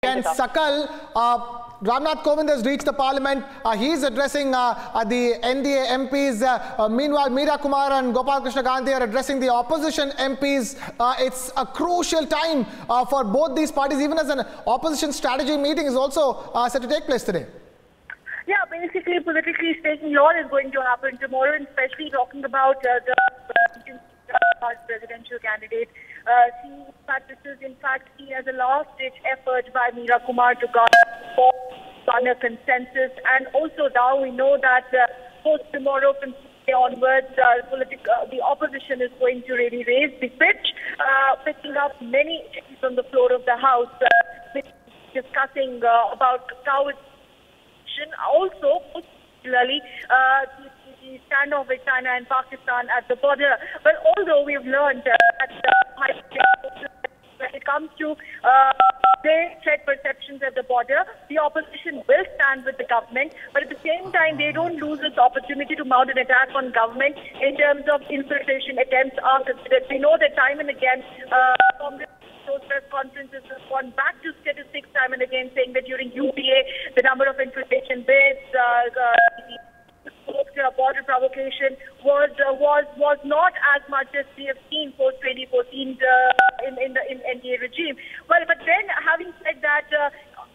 And Sakal, Ramnath Kovind has reached the parliament. He is addressing the NDA MPs. Meanwhile, Meera Kumar and Gopal Krishna Gandhi are addressing the opposition MPs. It's a crucial time for both these parties, even as an opposition strategy meeting is also set to take place today. Yeah, basically, politically speaking, lot is going to happen tomorrow, and especially talking about the presidential candidate. This is in fact seen as a last-ditch effort by Meera Kumar to garner consensus, and also now we know that post tomorrow from today onwards, the opposition is going to really raise the pitch, picking up many issues on the floor of the House, discussing about how it's also particularly the standoff with China and Pakistan at the border. But although we've learned that when it comes to their threat perceptions at the border, the opposition will stand with the government, but at the same time they don't lose this opportunity to mount an attack on government in terms of infiltration attempts are considered. We know that time and again Congress press conferences have gone back to statistics time and again, saying that during UPA the number of infiltration bids, border provocation was not as much as we have seen post 2014 in the NDA regime. Well, but then having said that,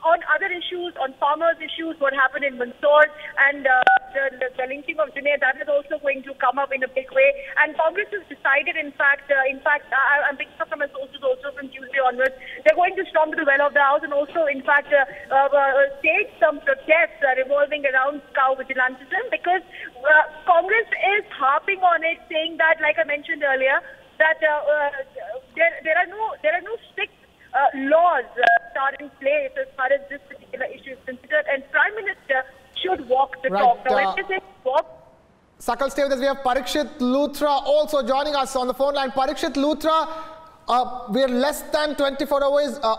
on other issues, on farmers' issues, what happened in Mandsaur and the linking of Junaid, that is also going to come up in a big way. And Congress has decided, in fact, I'm picking up from my sources also from Tuesday onwards, they're going to storm to the well of the House and also, in fact, stage some protests revolving around cow vigilantism, because Congress is harping on it, saying that, like I mentioned earlier, that there are no strict laws that are in place as far as this particular issue is considered, and Prime Minister should walk the talk. Now, when they say walk, Sakal, stay with us. We have Parikshit Luthra also joining us on the phone line. Parikshit Luthra, we are less than 24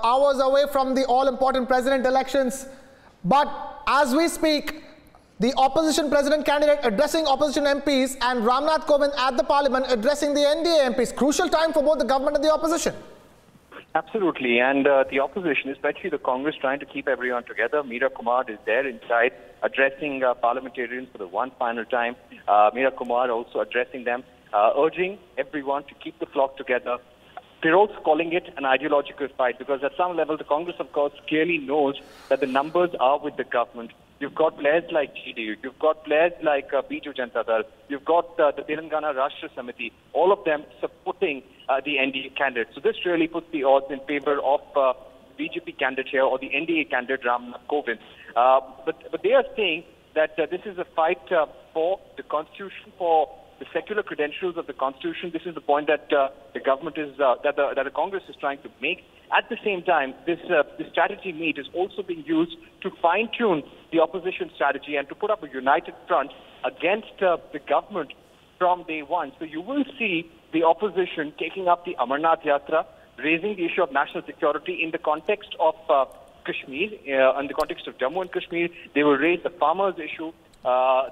hours away from the all-important president elections, but as we speak, the opposition president candidate addressing opposition MPs and Ramnath Kovind at the parliament addressing the NDA MPs. Crucial time for both the government and the opposition. Absolutely, and the opposition, especially the Congress, trying to keep everyone together. Meera Kumar is there inside addressing parliamentarians for the one final time. Meera Kumar also addressing them, urging everyone to keep the flock together. They're also calling it an ideological fight, because at some level the Congress, of course, clearly knows that the numbers are with the government. You've got players like GDU, you've got players like Biju Janata Dal, you've got the Telangana Rashtra Samiti, all of them supporting the NDA candidate. So this really puts the odds in favor of BJP candidate here, or the NDA candidate Ramnath Kovind. But they are saying that this is a fight for the Constitution, for the secular credentials of the Constitution. This is the point that the government is, that the Congress is trying to make. At the same time, this strategy meet is also being used to fine-tune the opposition strategy and to put up a united front against the government from day one. So you will see the opposition taking up the Amarnath Yatra, raising the issue of national security in the context of Kashmir, in the context of Jammu and Kashmir. They will raise the farmers' issue.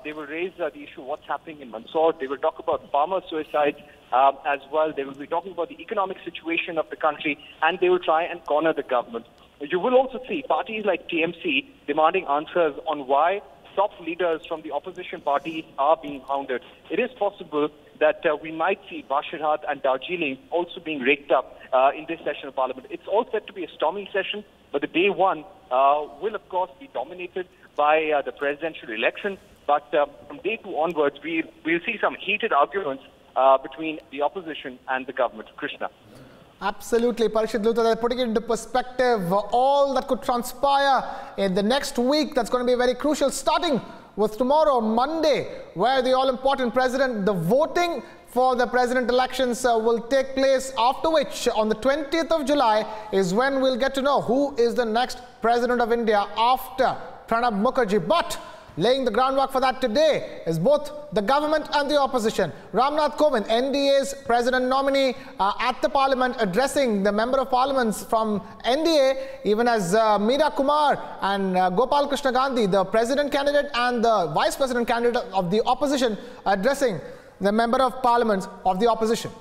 They will raise the issue of what's happening in Mandsaur. They will talk about farmer suicides as well. They will be talking about the economic situation of the country, and they will try and corner the government. You will also see parties like TMC demanding answers on why top leaders from the opposition parties are being hounded. It is possible that we might see Basirhat and Darjeeling also being raked up in this session of Parliament. It's all set to be a storming session, but the day one will, of course, be dominated by the presidential election. But from day two onwards, we'll see some heated arguments between the opposition and the government. Krishna. Absolutely, Parikshit Luthra, they're putting it into perspective, all that could transpire in the next week. That's going to be very crucial, starting with tomorrow, Monday, where the all-important president, the voting for the president elections will take place, after which on the 20th of July is when we'll get to know who is the next president of India after Pranab Mukherjee. But laying the groundwork for that today is both the government and the opposition. Ramnath Kovind, NDA's president nominee, at the parliament addressing the member of parliaments from NDA, even as Meera Kumar and Gopal Krishna Gandhi, the president candidate and the vice president candidate of the opposition, addressing the member of parliament of the opposition.